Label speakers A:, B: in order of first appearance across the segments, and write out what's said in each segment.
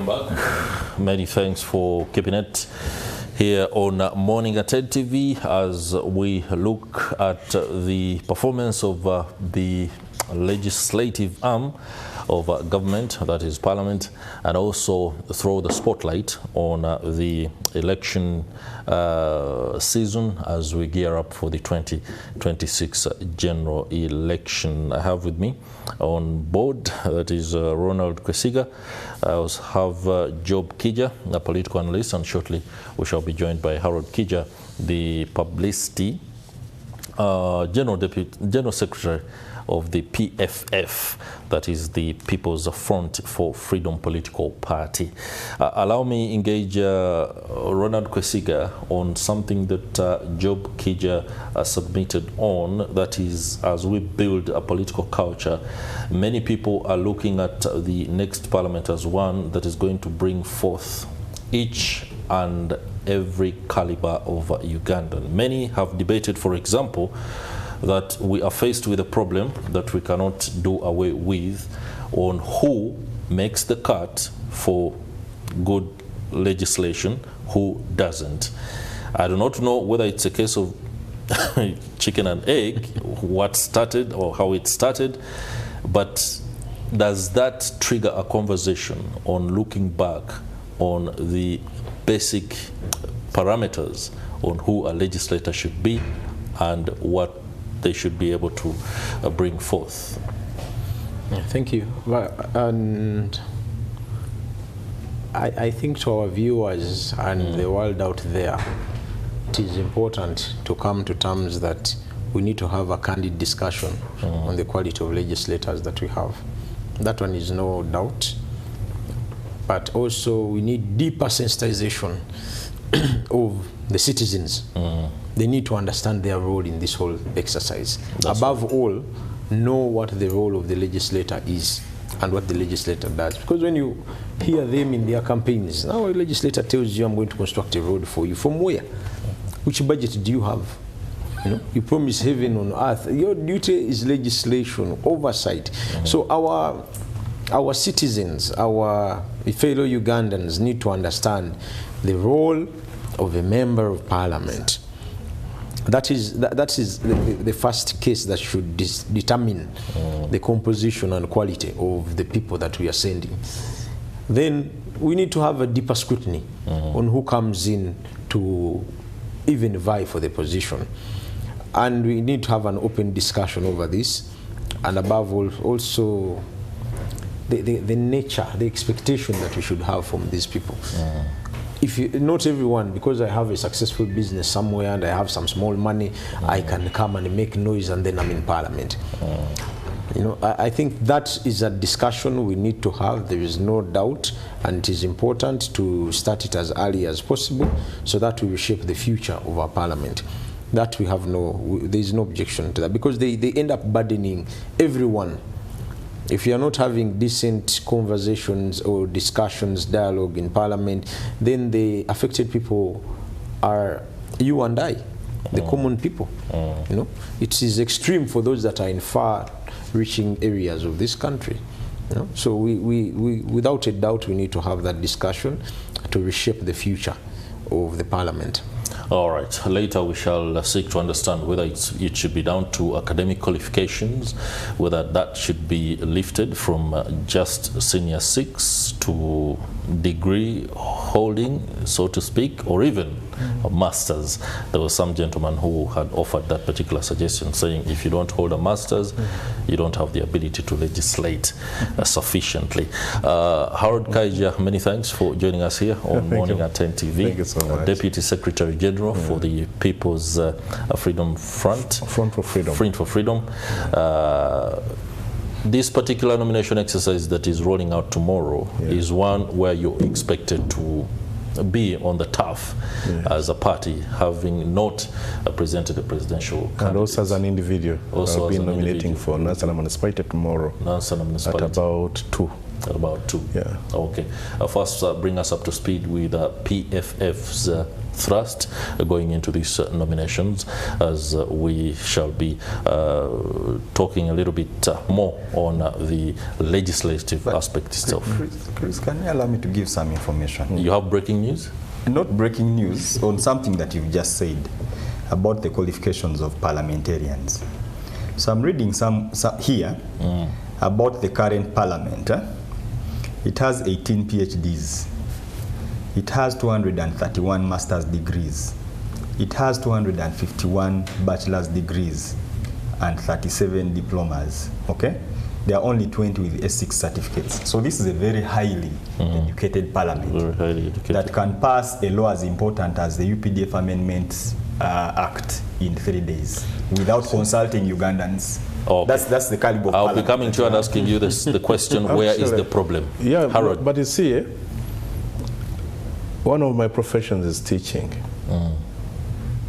A: Welcome back. Many thanks for keeping it here on Morning at 10 TV as we look at the performance of the legislative arm of government, that is Parliament, and also throw the spotlight on the election season as we gear up for the 2026 general election. I have with me on board, that is Ronald Kwesiga. I also have Job Kiija, a political analyst, and shortly we shall be joined by Harold Kaija, the Publicity General Secretary of the PFF, that is the People's Front for Freedom political party. Allow me engage Ronald Kwesiga on something that Job Kiija submitted on, that is, as we build a political culture, many people are looking at the next parliament as one that is going to bring forth each and every caliber of Ugandan. Many have debated, for example, that we are faced with a problem that we cannot do away with on who makes the cut for good legislation, who doesn't. I do not know whether it's a case of chicken and egg, what started or how it started, but does that trigger a conversation on looking back on the basic parameters on who a legislator should be and what they should be able to bring forth?
B: Thank you. And I think to our viewers and the world out there, it is important to come to terms that we need to have a candid discussion on the quality of legislators that we have. That one is no doubt. But also we need deeper sensitization of the citizens. They need to understand their role in this whole exercise. Above all, know what the role of the legislator is and what the legislator does. Because when you hear them in their campaigns, now a legislator tells you, I'm going to construct a road for you. From where? Which budget do you have? You promise heaven on earth. Your duty is legislation, oversight. So our citizens, our fellow Ugandans need to understand the role of a member of parliament. That is the first case that should determine the composition and quality of the people that we are sending. Then we need to have a deeper scrutiny on who comes in to even vie for the position. And we need to have an open discussion over this. And above all, also the nature, the expectation that we should have from these people. If you, not everyone, because I have a successful business somewhere and I have some small money, I can come and make noise and then I'm in parliament. I think that is a discussion we need to have. There is no doubt, and it is important to start it as early as possible so that we will shape the future of our parliament. That we have there is no objection to that, because they end up burdening everyone. If you are not having decent conversations or discussions, dialogue in parliament, then the affected people are you and I, the common people. It is extreme for those that are in far-reaching areas of this country. So we without a doubt, we need to have that discussion to reshape the future of the parliament.
A: All right. Later we shall seek to understand whether it should be down to academic qualifications, whether that should be lifted from just senior 6 to degree holding, so to speak, or even a master's. There was some gentleman who had offered that particular suggestion, saying if you don't hold a master's, you don't have the ability to legislate sufficiently. Harold Kaija, many thanks for joining us here on Morning at 10 TV.
C: Thank you so much.
A: Deputy Secretary General for the People's Freedom Front.
C: Front for Freedom.
A: Front for Freedom. This particular nomination exercise that is rolling out tomorrow is one where you're expected to be on the turf as a party, having not presented a presidential candidate. And
C: also as an individual. Also I'll be nominating for Nansana Municipality tomorrow at about 2.
A: About 2.
C: Yeah.
A: Okay. First, bring us up to speed with PFF's thrust going into these nominations, as we shall be talking a little bit more on the legislative aspect itself.
D: Chris, can you allow me to give some information?
A: You have breaking news?
D: Not breaking news, on something that you've just said about the qualifications of parliamentarians. So I'm reading some here about the current parliament. It has 18 PhDs. It has 231 master's degrees. It has 251 bachelor's degrees and 37 diplomas. Okay? There are only 20 with S6 certificates. So this is a very highly educated parliament.
A: Very highly educated.
D: That can pass a law as important as the UPDF Amendments Act in 3 days without consulting Ugandans.
A: Okay.
D: That's the caliber of
A: I'll be coming to you and asking you the question, where is the problem?
C: Yeah,
A: Harold.
C: but you see, one of my professions is teaching.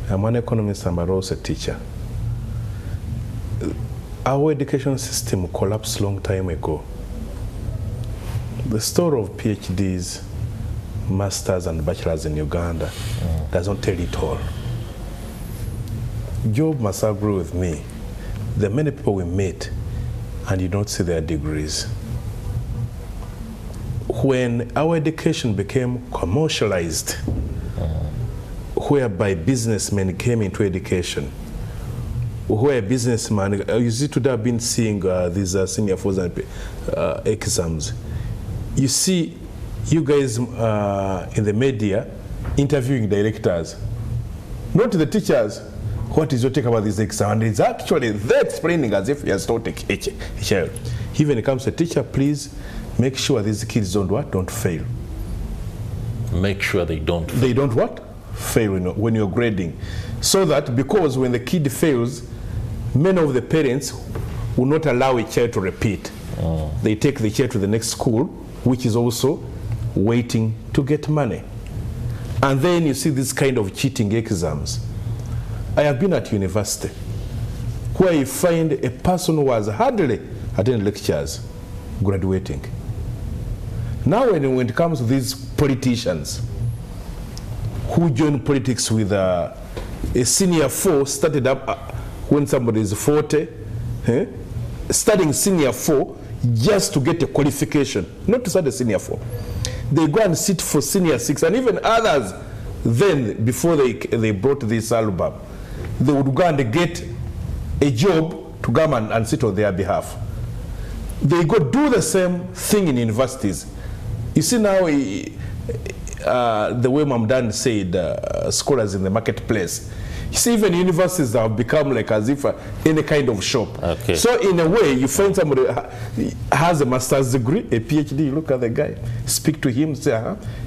C: I'm an economist and I'm also a teacher. Our education system collapsed a long time ago. The story of PhDs, masters and bachelors in Uganda doesn't tell it all. Job must agree with me. There are many people we meet and you don't see their degrees. When our education became commercialized, whereby businessmen came into education, where businessmen, you see today I've been seeing these senior fours and exams. You see you guys in the media interviewing directors, not the teachers. What is your take about this exam? And it's actually they're explaining as if he has taught a child. Even when it comes to a teacher, please make sure these kids don't fail.
A: Make sure they don't fail.
C: They don't what? Fail when you're grading. So that, because when the kid fails, many of the parents will not allow a child to repeat. They take the child to the next school, which is also waiting to get money. And then you see this kind of cheating exams. I have been at university where you find a person who has hardly attended lectures graduating. Now when it comes to these politicians who join politics with a senior 4 started up when somebody is 40, studying senior 4 just to get a qualification, not to start a senior 4. They go and sit for senior 6, and even others then, before they brought this album, they would go and get a job to come and sit on their behalf. They go do the same thing in universities. You see now, the way Mamdan said, scholars in the marketplace. You see, even universities have become like as if any kind of shop.
A: Okay.
C: So in a way, you find somebody has a master's degree, a PhD, you look at the guy, speak to him, say,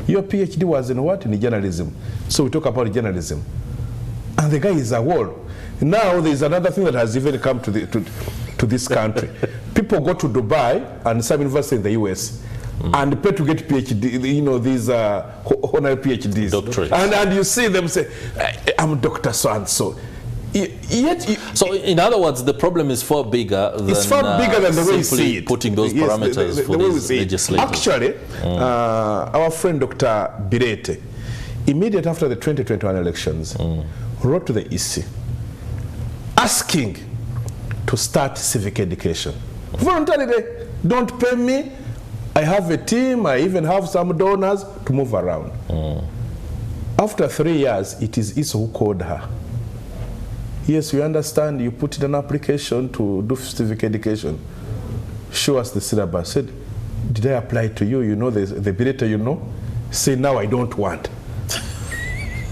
C: your PhD was in what? In journalism. So we talk about journalism. And the guy is a wall. Now there's another thing that has even come to this country. People go to Dubai and some university in the US and pay to get PhD, you know, these honorary PhDs.
A: Doctorates.
C: And you see them say, I'm Dr. So-and-so.
A: So in other words, the problem is far bigger than,
C: the way you see it.
A: Putting those parameters for these legislators.
C: Actually, our friend Dr. Birete, immediately after the 2021 elections, wrote to the EC asking to start civic education. Voluntarily, don't pay me. I have a team, I even have some donors to move around. After 3 years, it is Isa who called her. Yes, we understand you put in an application to do civic education. Show us the syllabus. Said, did I apply to you? You know the Bireta, you know? Say, now I don't want.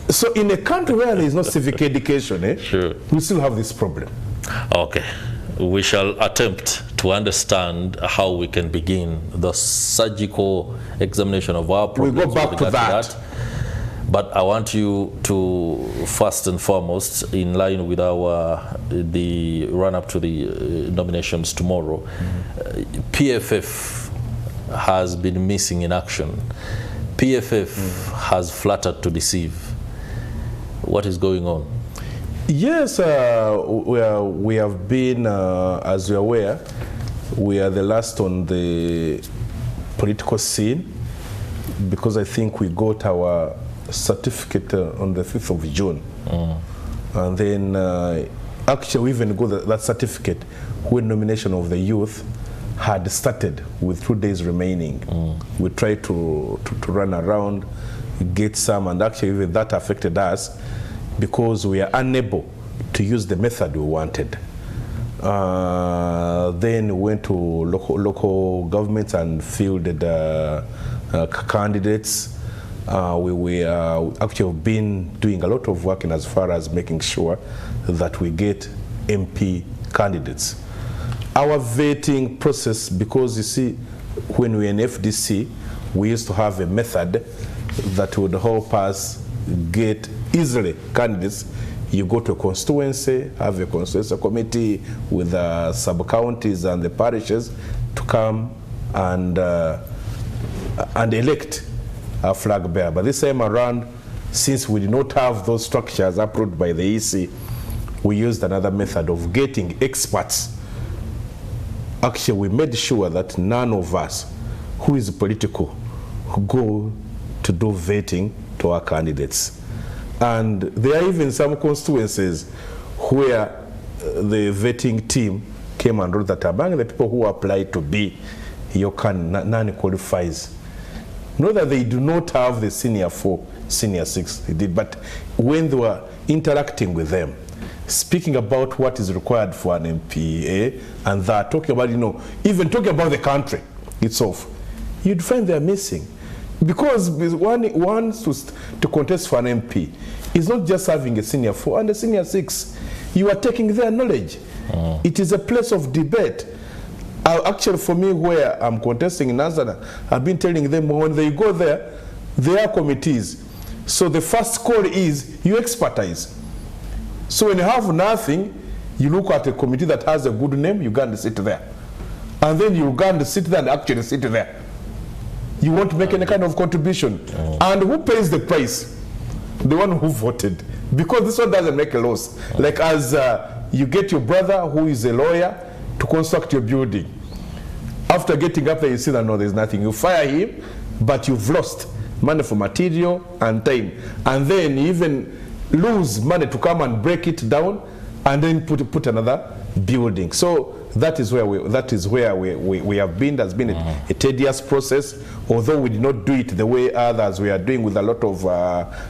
C: So in a country where there is no civic education,
A: sure,
C: we still have this problem.
A: Okay. We shall attempt to understand how we can begin the surgical examination of our problems.
C: We'll go back to that.
A: But I want you to, first and foremost, in line with the run-up to the nominations tomorrow, PFF has been missing in action. PFF has flattered to deceive. What is going on?
C: Yes, we have been, as you're aware, we are the last on the political scene, because I think we got our certificate on the 5th of June. And then actually we even got that certificate when nomination of the youth had started with 2 days remaining. We tried to run around, get some, and actually even that affected us because we are unable to use the method we wanted. Then we went to local governments and fielded candidates. We actually have been doing a lot of work in as far as making sure that we get MP candidates. Our vetting process, because you see, when we were in FDC, we used to have a method that would help us get easily candidates. You go to a constituency, have a constituency committee with the sub-counties and the parishes to come and elect a flag bearer. But this time around, since we did not have those structures approved by the EC, we used another method of getting experts. Actually, we made sure that none of us who is political go to do vetting to our candidates. And there are even some constituencies where the vetting team came and wrote that among the people who applied to be your candidate, none qualifies. Not that they do not have the senior 4, senior 6, they did, but when they were interacting with them, speaking about what is required for an MPA, and that, talking about, even talking about the country itself, you'd find they're missing. Because one wants to contest for an MP, it's not just having a senior 4 and a senior 6. You are taking their knowledge. It is a place of debate. Actually, for me, where I'm contesting in Nazareth, I've been telling them when they go there, there are committees. So the first call is you expertise. So when you have nothing, you look at a committee that has a good name, you go and sit there. And then you go and sit there and actually sit there. You won't make any kind of contribution. And who pays the price? The one who voted. Because this one doesn't make a loss. Like as you get your brother who is a lawyer to construct your building. After getting up there, you see that no, there's nothing. You fire him, but you've lost money for material and time. And then you even lose money to come and break it down and then put another building. So that is where we have been. There's been a tedious process, although we did not do it the way others we are doing with a lot of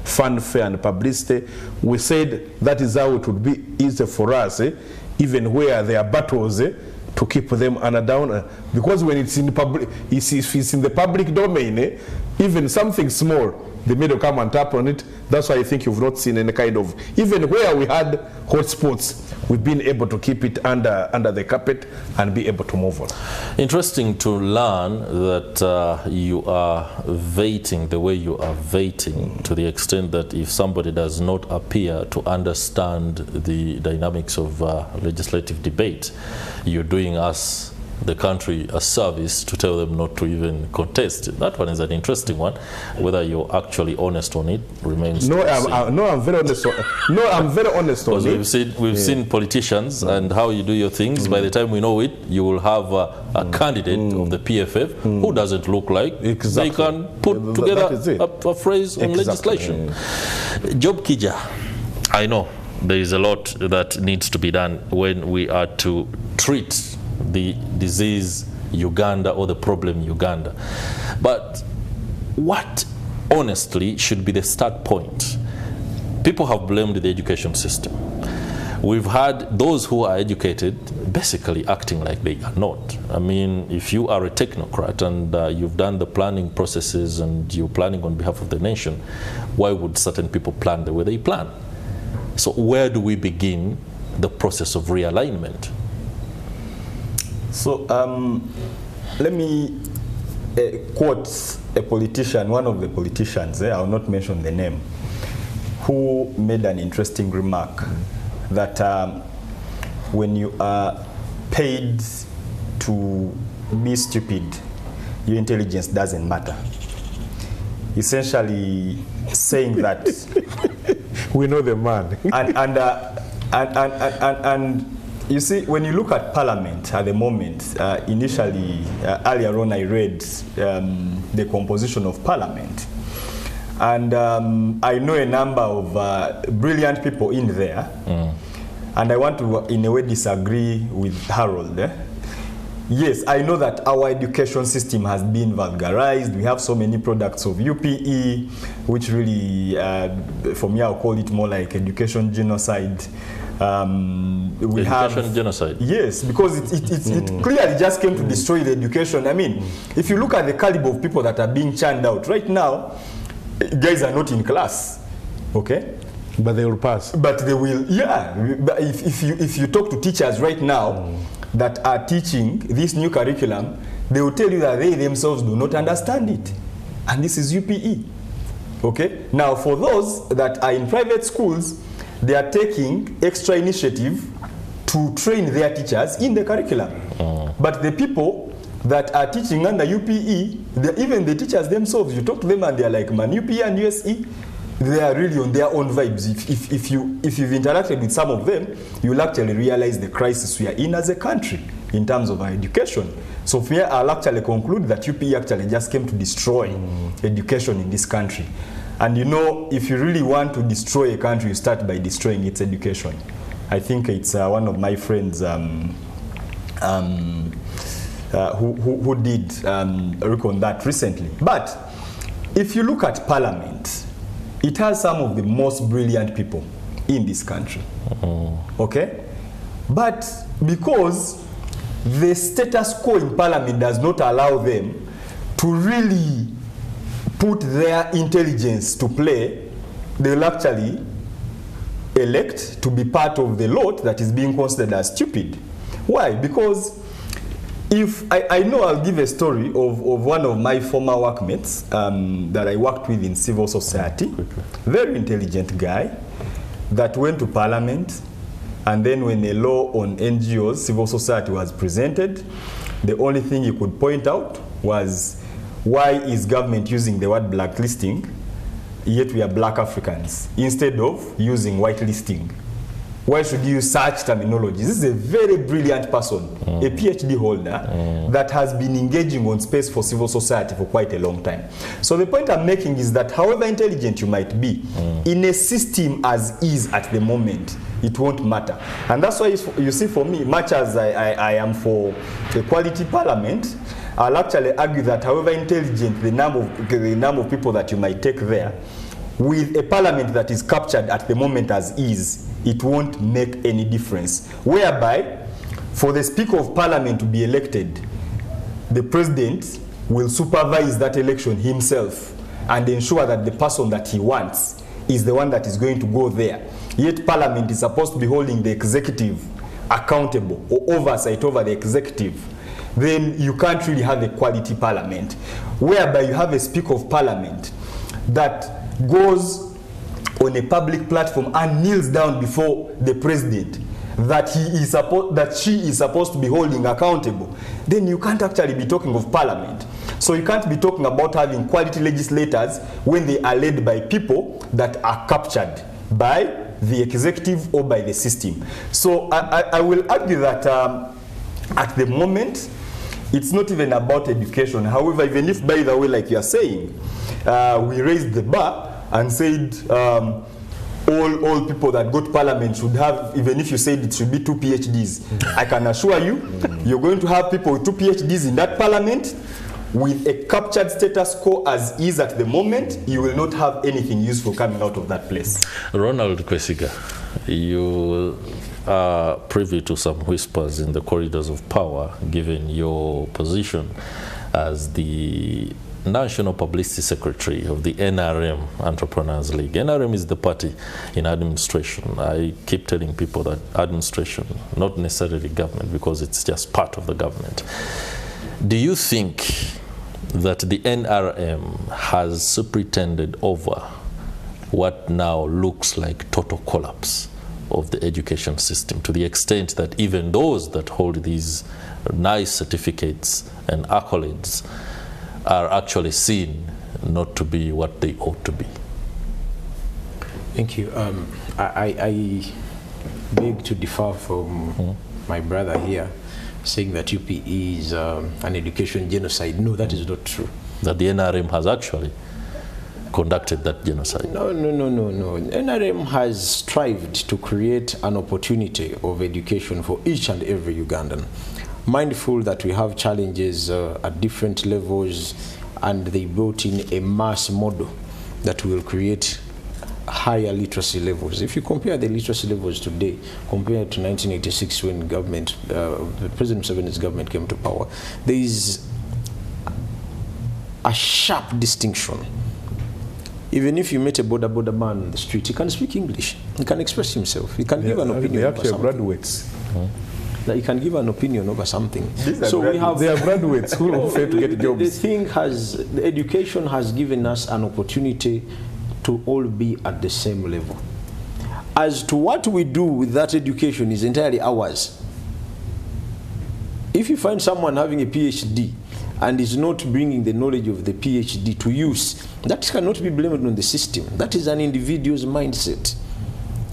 C: fanfare and publicity. We said that is how it would be easy for us, even where there are battles, to keep them down. Because when it's in public, if it's in the public domain, even something small, the media come and tap on it. That's why I think you've not seen any kind of, even where we had hotspots, we've been able to keep it under the carpet and be able to move on.
A: Interesting to learn that you are vetting the way you are vetting, to the extent that if somebody does not appear to understand the dynamics of legislative debate, you're doing us, the country, a service to tell them not to even contest. That one is an interesting one. Whether you're actually honest on it remains.
C: No, I'm very honest. No, I'm very honest on it.
A: Because we've seen politicians and how you do your things. By the time we know it, you will have a candidate of the PFF who doesn't look like they can put together a phrase on legislation. Job Kiija, I know there is a lot that needs to be done when we are to treat the disease Uganda or the problem Uganda. But what honestly should be the start point? People have blamed the education system. We've had those who are educated basically acting like they are not. I mean, if you are a technocrat and you've done the planning processes and you're planning on behalf of the nation, why would certain people plan the way they plan? So where do we begin the process of realignment?
D: So let me quote a politician, one of the politicians, I will not mention the name, who made an interesting remark that when you are paid to be stupid, your intelligence doesn't matter. Essentially saying that
C: we know the man.
D: and You see, when you look at Parliament at the moment, initially, earlier on I read the composition of Parliament. And I know a number of brilliant people in there. And I want to, in a way, disagree with Harold. Yes, I know that our education system has been vulgarized. We have so many products of UPE, which really, for me, I'll call it more like education genocide.
A: Education genocide?
D: Yes, because it clearly just came to destroy the education. I mean, if you look at the caliber of people that are being churned out, right now, guys are not in class, okay?
C: But they will pass.
D: But they will, yeah. But if you talk to teachers right now that are teaching this new curriculum, they will tell you that they themselves do not understand it. And this is UPE. Okay? Now, for those that are in private schools, they are taking extra initiative to train their teachers in the curriculum. But the people that are teaching under UPE, even the teachers themselves, you talk to them and they are like, man, UPE and USE, they are really on their own vibes. If you've interacted with some of them, you'll actually realize the crisis we are in as a country in terms of our education. So here I'll actually conclude that UPE actually just came to destroy education in this country. And you know, if you really want to destroy a country, you start by destroying its education. I think it's one of my friends who did work on that recently. But if you look at Parliament, it has some of the most brilliant people in this country. Okay? But because the status quo in Parliament does not allow them to really put their intelligence to play, they'll actually elect to be part of the lot that is being considered as stupid. Why? Because if I know, I'll give a story of one of my former workmates that I worked with in civil society. Very intelligent guy that went to Parliament, and then when a law on NGOs, civil society, was presented, the only thing he could point out was, why is government using the word blacklisting, yet we are black Africans, instead of using whitelisting? Why should you use such terminology? This is a very brilliant person, a PhD holder, that has been engaging on space for civil society for quite a long time. So the point I'm making is that however intelligent you might be, in a system as is at the moment, it won't matter. And that's why you see, for me, much as I am for a quality parliament, I'll actually argue that however intelligent the number of people that you might take there, with a parliament that is captured at the moment as is, it won't make any difference. Whereby, for the Speaker of Parliament to be elected, the President will supervise that election himself and ensure that the person that he wants is the one that is going to go there. Yet Parliament is supposed to be holding the executive accountable, or oversight over the executive. Then you can't really have a quality parliament. Whereby you have a Speaker of Parliament that goes on a public platform and kneels down before the president that she is supposed to be holding accountable, then you can't actually be talking of parliament. So you can't be talking about having quality legislators when they are led by people that are captured by the executive or by the system. So I will argue that at the moment, it's not even about education. However, even if, by the way, like you are saying, we raised the bar and said all people that go to parliament should have, even if you said it should be 2 PhDs, I can assure you, you're going to have people with 2 PhDs in that parliament. With a captured status quo as is at the moment, you will not have anything useful coming out of that place.
A: Ronald Kwesiga, you are privy to some whispers in the corridors of power, given your position as the National Publicity Secretary of the NRM Entrepreneurs League. NRM is the party in administration. I keep telling people that administration, not necessarily government, because it's just part of the government. Do you think that the NRM has superintended over what now looks like total collapse of the education system, to the extent that even those that hold these nice certificates and accolades are actually seen not to be what they ought to be?
B: Thank you. I beg to differ from my brother here saying that UPE is an education genocide. No, that is not true.
A: That the NRM has actually conducted that genocide.
B: No. NRM has strived to create an opportunity of education for each and every Ugandan. Mindful that we have challenges at different levels, and they brought in a mass model that will create higher literacy levels. If you compare the literacy levels today compared to 1986 when government, President Museveni's government came to power, there is a sharp distinction. Even if you meet a border man on the street, he can speak English, he can express himself, he can give an opinion.
C: They actually graduates.
B: That he can give an opinion over something.
C: So we have, they are graduates who fail to get jobs.
B: The education has given us an opportunity to all be at the same level. As to what we do with that education is entirely ours. If you find someone having a PhD and is not bringing the knowledge of the PhD to use, that cannot be blamed on the system. That is an individual's mindset.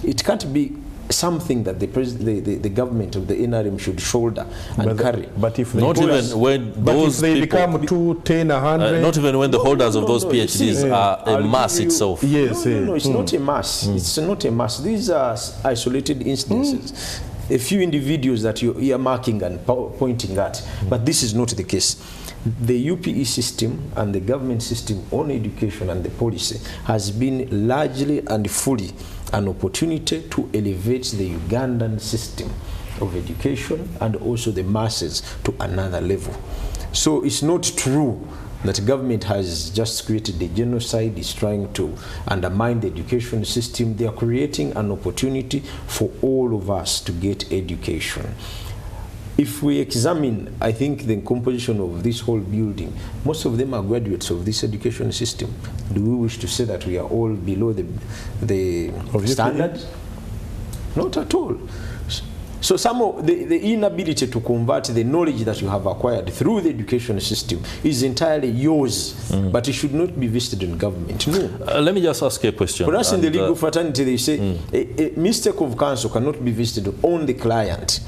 B: It can't be something that the government of the NRM should shoulder and carry.
C: But if
A: not even when those
C: they
A: people
C: become 2, 10, 100,
A: not even when the holders of those PhDs are a mass itself.
C: Yes,
B: no, it's not a mass. It's not a mass. These are isolated instances. A few individuals that you're earmarking and pointing at, but this is not the case. The UPE system and the government system on education and the policy has been largely and fully an opportunity to elevate the Ugandan system of education and also the masses to another level. So it's not true that government has just created a genocide, is trying to undermine the education system. They are creating an opportunity for all of us to get education. If we examine, I think, the composition of this whole building, most of them are graduates of this education system. Do we wish to say that we are all below the standard? Not at all. So some of the inability to convert the knowledge that you have acquired through the education system is entirely yours, but it should not be vested in government. No.
A: Let me just ask you a question.
B: For us in the legal fraternity, they say a mistake of counsel cannot be vested on the client.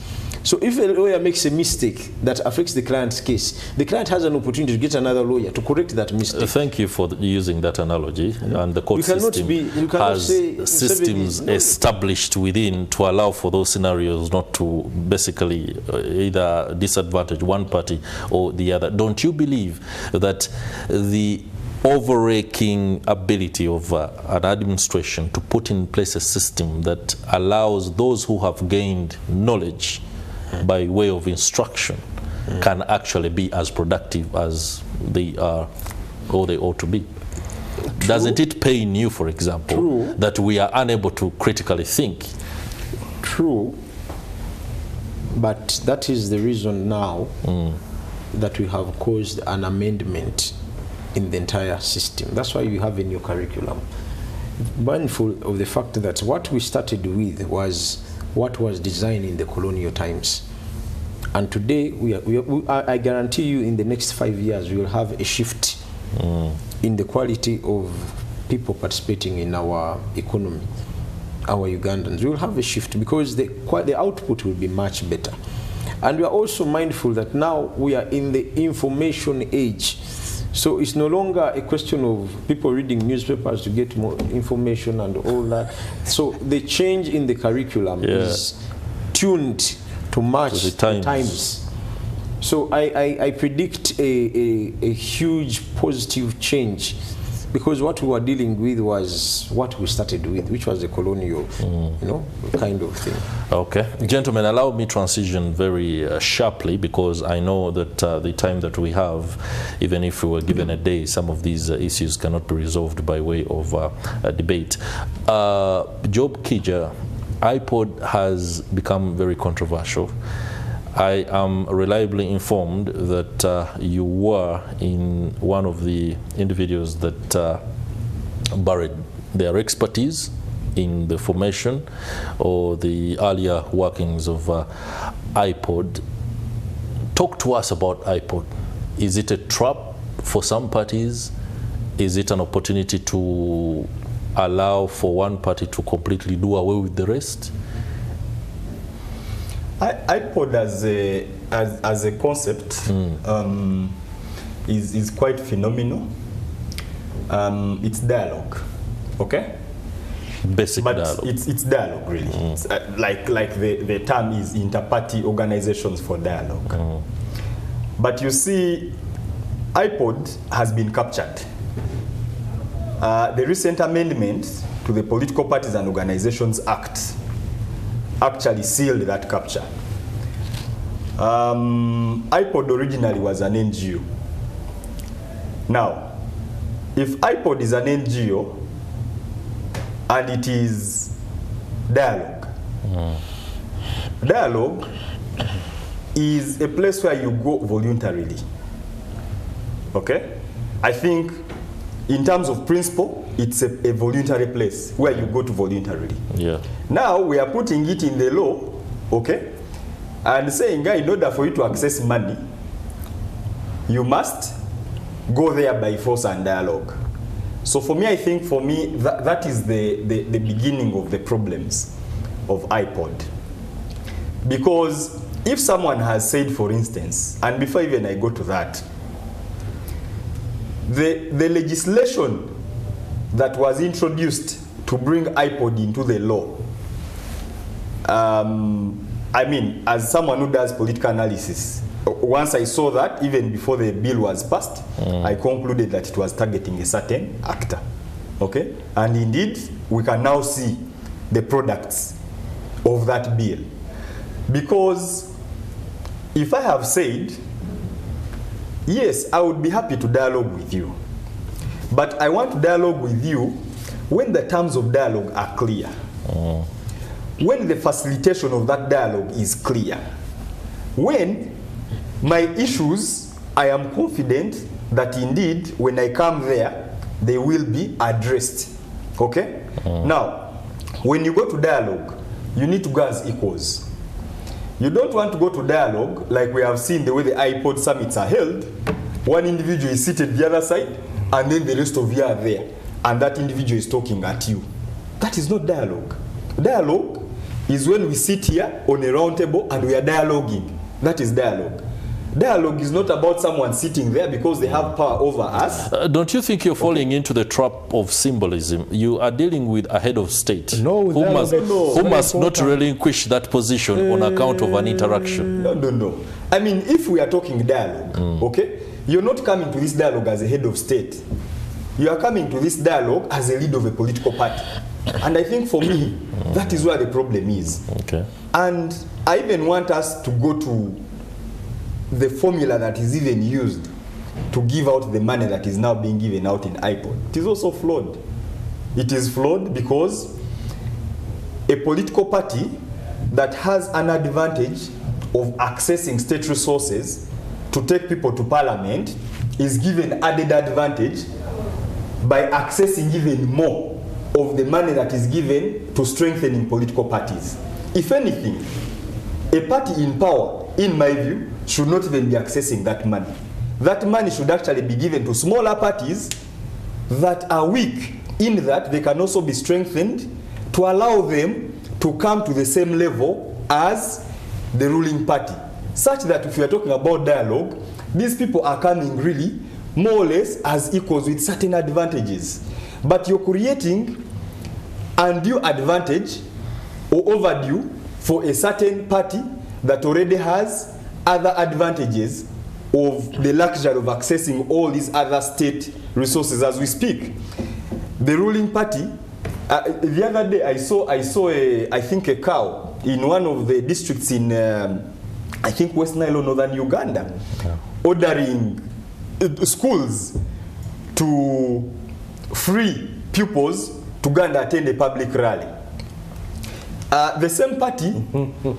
B: So if a lawyer makes a mistake that affects the client's case, the client has an opportunity to get another lawyer to correct that mistake.
A: Thank you for using that analogy. And the court system has systems established within to allow for those scenarios not to basically either disadvantage one party or the other. Don't you believe that the overraking ability of an administration to put in place a system that allows those who have gained knowledge by way of instruction can actually be as productive as they are or they ought to be? True. Doesn't it pain you, for example, that we are unable to critically think?
B: True, but that is the reason now that we have caused an amendment in the entire system. That's why we have a new curriculum. Mindful of the fact that what we started with was what was designed in the colonial times. And today, I guarantee you in the next 5 years, we will have a shift in the quality of people participating in our economy, our Ugandans. We will have a shift because the output will be much better. And we are also mindful that now we are in the information age. So it's no longer a question of people reading newspapers to get more information and all that. So the change in the curriculum is tuned to match the times. So I predict a huge positive change, because what we were dealing with was what we started with, which was a colonial, kind of thing.
A: Okay. Gentlemen, allow me transition very sharply, because I know that the time that we have, even if we were given a day, some of these issues cannot be resolved by way of a debate. Job Kiija, IPOD has become very controversial. I am reliably informed that you were in one of the individuals that buried their expertise in the formation or the earlier workings of IPOD. Talk to us about IPOD. Is it a trap for some parties? Is it an opportunity to allow for one party to completely do away with the rest?
D: IPOD as a concept is quite phenomenal. It's dialogue, okay?
A: Basic
D: but
A: dialogue.
D: It's dialogue, really. It's, like the term is inter-party organizations for dialogue. But you see, IPOD has been captured. The recent amendment to the Political Parties and Organizations Act actually sealed that capture. IPOD originally was an NGO. Now, if IPOD is an NGO and it is dialogue, dialogue is a place where you go voluntarily. Okay? I think in terms of principle, it's a voluntary place where you go to voluntarily.
A: Yeah.
D: Now we are putting it in the law, okay, and saying, in order for you to access money, you must go there by force and dialogue. So for me, I think that is the beginning of the problems of IPOD. Because if someone has said, for instance, and before even I go to that, the legislation that was introduced to bring IPOD into the law, I mean, as someone who does political analysis, once I saw that, even before the bill was passed, I concluded that it was targeting a certain actor. Okay? And indeed, we can now see the products of that bill. Because if I have said, yes, I would be happy to dialogue with you, but I want to dialogue with you when the terms of dialogue are clear. When the facilitation of that dialogue is clear. When my issues, I am confident that indeed, when I come there, they will be addressed. Okay? Now, when you go to dialogue, you need to go as equals. You don't want to go to dialogue like we have seen the way the IPOD summits are held. One individual is seated the other side, and then the rest of you are there, and that individual is talking at you. That is not dialogue. Dialogue is when we sit here on a round table and we are dialoguing. That is dialogue. Dialogue is not about someone sitting there because they have power over us.
A: Don't you think you're falling into the trap of symbolism? You are dealing with a head of state who must not relinquish that position on account of an interaction.
D: No. I mean, if we are talking dialogue, okay, you're not coming to this dialogue as a head of state. You are coming to this dialogue as a leader of a political party. And I think for me, that is where the problem is. Okay. And I even want us to go to the formula that is even used to give out the money that is now being given out in IPOD. It is also flawed. It is flawed because a political party that has an advantage of accessing state resources to take people to parliament is given added advantage by accessing even more of the money that is given to strengthening political parties. If anything, a party in power, in my view, should not even be accessing that money. That money should actually be given to smaller parties that are weak, in that they can also be strengthened to allow them to come to the same level as the ruling party. Such that if you are talking about dialogue, these people are coming really more or less as equals with certain advantages. But you're creating undue advantage or overdue for a certain party that already has other advantages of the luxury of accessing all these other state resources as we speak. The ruling party, the other day I saw I think a cow in one of the districts in I think West Nile or Northern Uganda, ordering schools to free pupils to go and attend a public rally. The same party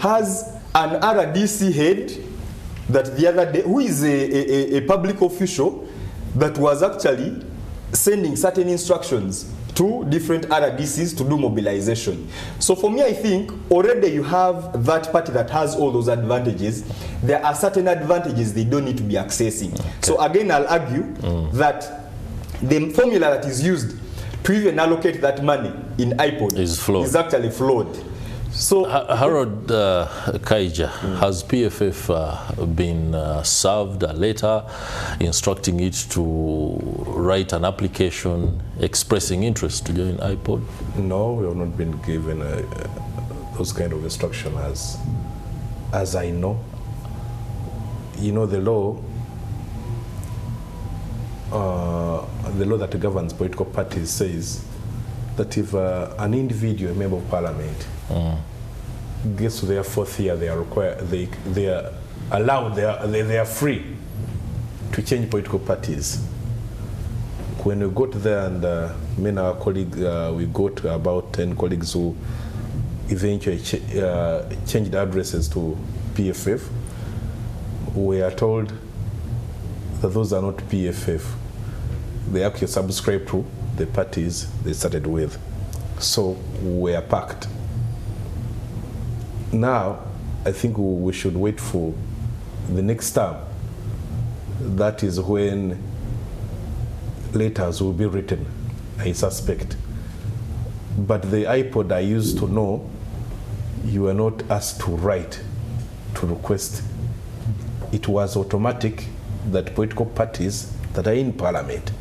D: has an RDC head that the other day, who is a public official that was actually sending certain instructions to different RDCs to do mobilization. So for me, I think already you have that party that has all those advantages. There are certain advantages they don't need to be accessing. Okay. So again, I'll argue that the formula that is used to even allocate that money in IPOD is actually flawed. So,
A: Harold Kaija, has PFF been served a letter instructing it to write an application expressing interest to join IPOD?
C: No, we have not been given those kind of instruction as I know. You know, the law that governs political parties says that if an individual, a member of parliament, gets to their fourth year, they are required, they are allowed, they are free to change political parties. When we got there, and me and our colleague, we got about 10 colleagues who eventually changed addresses to PFF. We are told that those are not PFF. They actually subscribe to the parties they started with. So we are packed. Now, I think we should wait for the next term. That is when letters will be written, I suspect. But the IPOD I used to know, you are not asked to write to request. It was automatic that political parties that are in parliament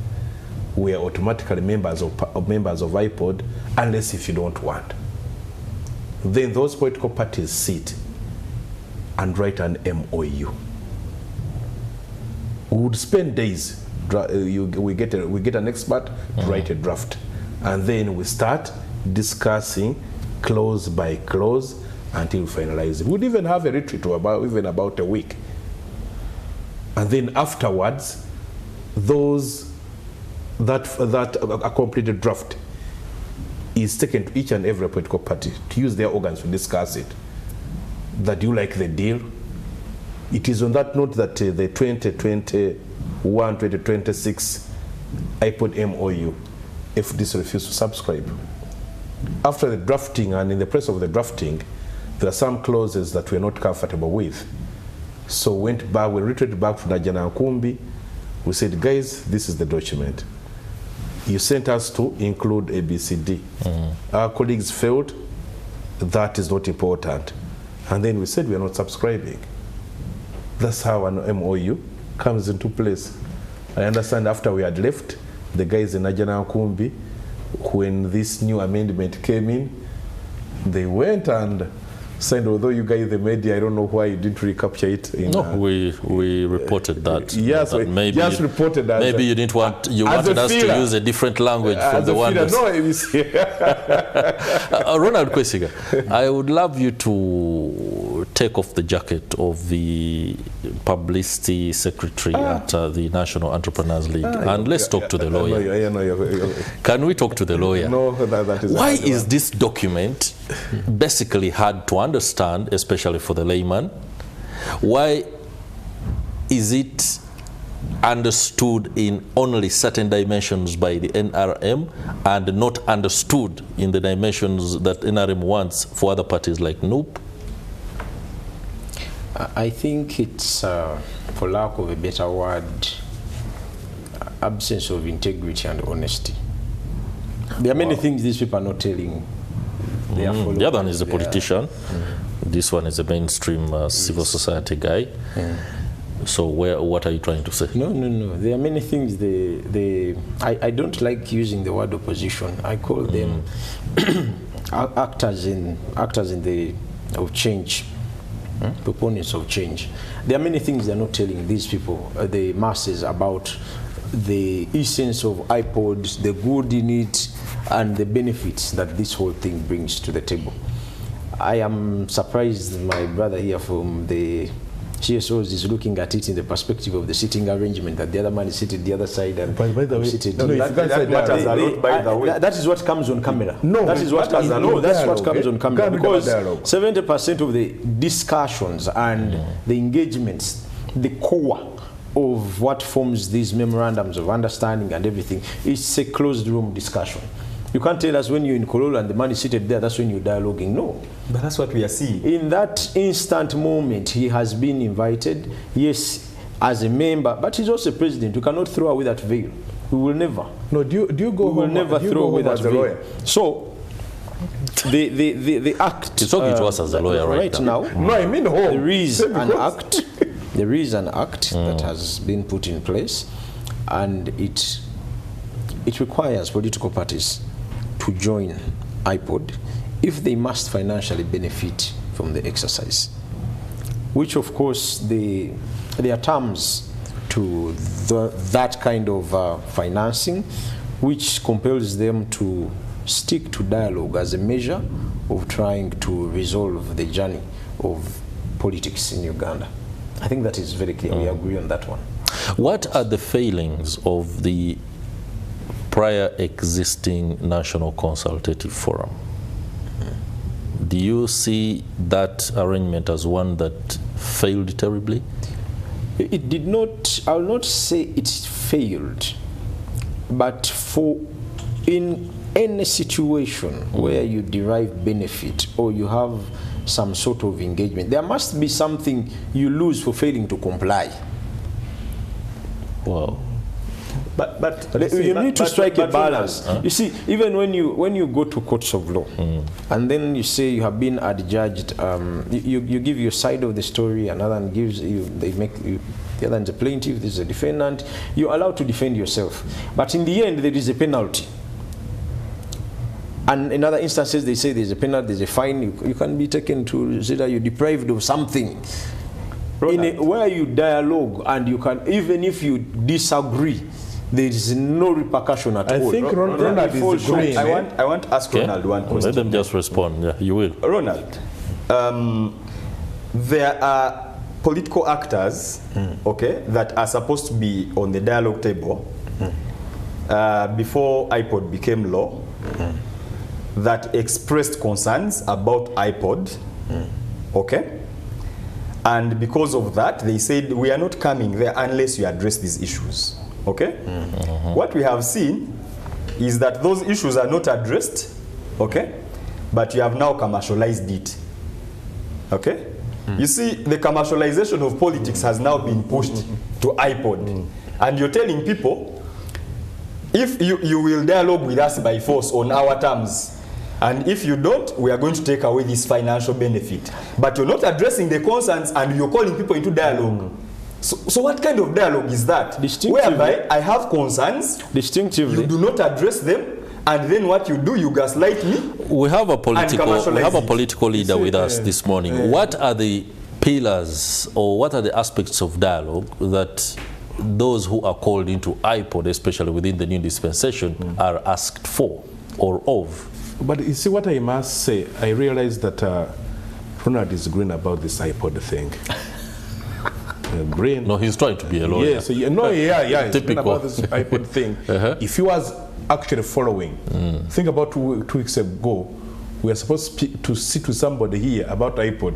C: were automatically members of IPOD, unless if you don't want. Then those political parties sit and write an MOU. We would spend days. We get an expert to write a draft, and then we start discussing clause by clause until we finalize it. We'd even have a retreat of about a week, and then afterwards, a completed draft is taken to each and every political party to use their organs to discuss it. That you like the deal. It is on that note that the 2021-2026 IPOD MOU, FDC refused to subscribe. After the drafting, and in the process of the drafting, there are some clauses that we're not comfortable with. So we retreated back to Najana Nkumbi. We said, guys, this is the document. You sent us to include ABCD. Our colleagues felt that is not important. And then we said we are not subscribing. That's how an MOU comes into place. I understand after we had left, the guys in Najana Nkumbi, when this new amendment came in, they went and signed, although you guys, the media, I don't know why you didn't recapture it.
A: No, we reported that.
C: Yes,
A: that maybe
C: just reported that.
A: Maybe you didn't want, you wanted us to use a different language from the one.
C: No,
A: Ronald Kwesiga, I would love you to take off the jacket of the Publicity Secretary at the National Entrepreneurs League, and let's talk to the lawyer. Can we talk to the lawyer?
C: No, that is
A: why is this document basically hard to understand, especially for the layman? Why is it understood in only certain dimensions by the NRM and not understood in the dimensions that NRM wants for other parties like NUP?
B: I think it's, for lack of a better word, absence of integrity and honesty. There are many things these people are not telling. The other one is a politician. This one is a mainstream civil society guy. So what are you trying to say? No. There are many things. I don't like using the word opposition. I call them actors in of change, proponents of change. There are many things they're not telling these people, the masses, about the essence of IPOD, the good in it, and the benefits that this whole thing brings to the table. I am surprised my brother here from the CSOs is looking at it in the perspective of the sitting arrangement, that the other man is seated the other side and
C: by the way,
B: seated.
C: That
B: is what comes on camera.
C: No,
B: that is what comes on camera. Because 70% of the discussions and the engagements, the core of what forms these memorandums of understanding and everything, is a closed room discussion. You can't tell us when you're in Kololo and the man is seated there, that's when you're dialoguing. No.
D: But that's what we are seeing.
B: In that instant moment, he has been invited, yes, as a member, but he's also president. You cannot throw away that veil. We will never.
C: No, do you go
B: we will
C: home,
B: never throw away that veil.
C: Lawyer?
B: So, the act.
A: You're talking to us as a lawyer right now.
C: No, I mean home.
B: There is an act. There is an act that has been put in place, and it requires political parties to join IPOD if they must financially benefit from the exercise, which of course there are terms to that kind of financing, which compels them to stick to dialogue as a measure of trying to resolve the journey of politics in Uganda. I think that is very clear. We agree on that one.
A: What are the failings of the prior existing National Consultative Forum? Do you see that arrangement as one that failed terribly?
B: It did not, I will not say it failed, but in any situation where you derive benefit or you have some sort of engagement, there must be something you lose for failing to comply.
A: Wow.
B: But you need to strike a balance. You see, even when you go to courts of law, and then you say you have been adjudged, you give your side of the story, another one gives you, the other one's a plaintiff, this is a defendant. You're allowed to defend yourself, but in the end there is a penalty. And in other instances, they say there's a penalty, there's a fine. You can be taken to consider you're deprived of something. Where you dialogue and you can, even if you disagree, there is no repercussion at all.
C: I think Ronald is agreeing.
D: I want to ask Ronald one question.
A: Let them just respond. Yeah, you will.
D: Ronald, there are political actors, okay, that are supposed to be on the dialogue table before IPOD became law, that expressed concerns about IPOD, okay? And because of that, they said, we are not coming there unless you address these issues, okay? What we have seen is that those issues are not addressed, okay? But you have now commercialized it, okay? You see, the commercialization of politics has now been pushed to IPOD. And you're telling people, if you will dialogue with us by force on our terms, and if you don't, we are going to take away this financial benefit. But you're not addressing the concerns and you're calling people into dialogue. So what kind of dialogue is that? Whereby I have concerns,
B: distinctively,
D: you do not address them, and then what you do, you gaslight me.
A: We have a political leader with us this morning. What are the pillars or what are the aspects of dialogue that those who are called into IPOD, especially within the new dispensation, are asked for or of?
C: But you see what I must say, I realize that Ronald is green about this IPOD thing. Green.
A: No, he's trying to be a lawyer.
C: Yes, he's green about this IPOD thing. If he was actually following, think about two weeks ago, we are supposed to sit with somebody here about IPOD.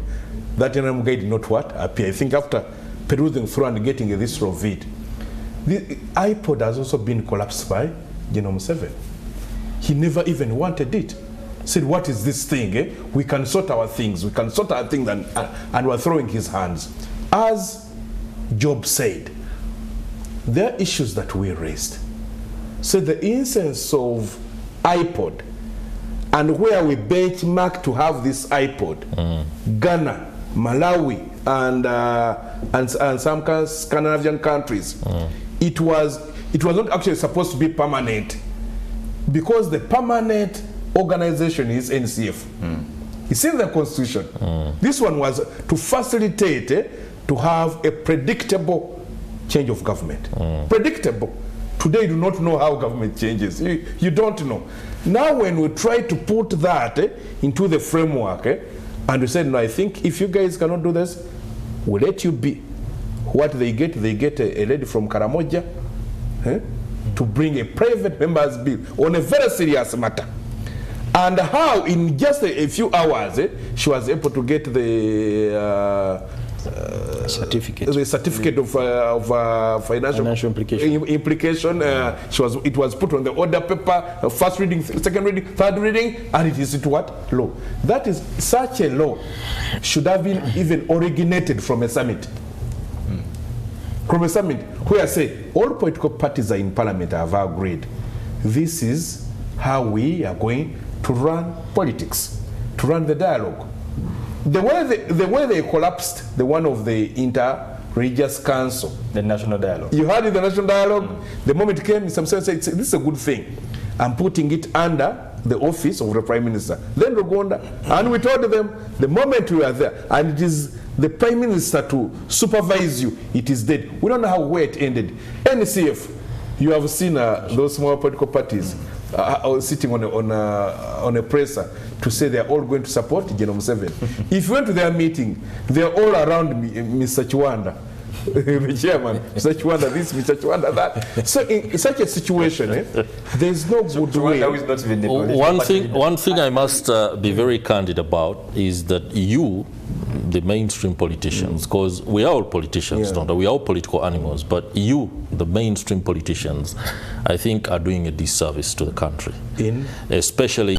C: That NM guy did not appear. I think after perusing through and getting this of it. The IPOD has also been collapsed by General Museveni. He never even wanted it. Said, what is this thing? Eh? We can sort our things. We can sort our things, and we're throwing his hands. As Job said, there are issues that we raised. So the instance of IPOD and where we benchmark to have this IPOD, Ghana, Malawi, and some Scandinavian countries, it was not actually supposed to be permanent. Because the permanent organization is NCF. It's in the constitution. This one was to facilitate to have a predictable change of government. Predictable. Today you do not know how government changes. You don't know. Now when we try to put that into the framework, and we said, no, I think if you guys cannot do this, we'll let you be. What they get a lady from Karamoja, to bring a private member's bill on a very serious matter. And how in just a few hours she was able to get the certificate of financial implication. It was put on the order paper, first reading, second reading, third reading, and it is into what? Law. That is, such a law should have been even originated from a summit. From a summit where I say all political parties are in parliament have agreed. This is how we are going to run politics, to run the dialogue. The way they collapsed the one of the inter-religious council,
D: the national dialogue.
C: You heard in the national dialogue, the moment it came, some said, this is a good thing. I'm putting it under the office of the Prime Minister. Then Uganda, and we told them, the moment we are there, and it is the Prime Minister to supervise you, it is dead. We don't know where it ended. NCF, you have seen those small political parties sitting on a presser to say they are all going to support General Museveni. If you went to their meeting, they are all around Mr. Chiwanda, the chairman, Mr. Chiwanda this, Mr. Chiwanda that. So in such a situation, there is no good way.
A: One thing I must be very candid about is that you, the mainstream politicians, because we are all politicians, don't we? We are all political animals, but you, the mainstream politicians, I think are doing a disservice to the country. Especially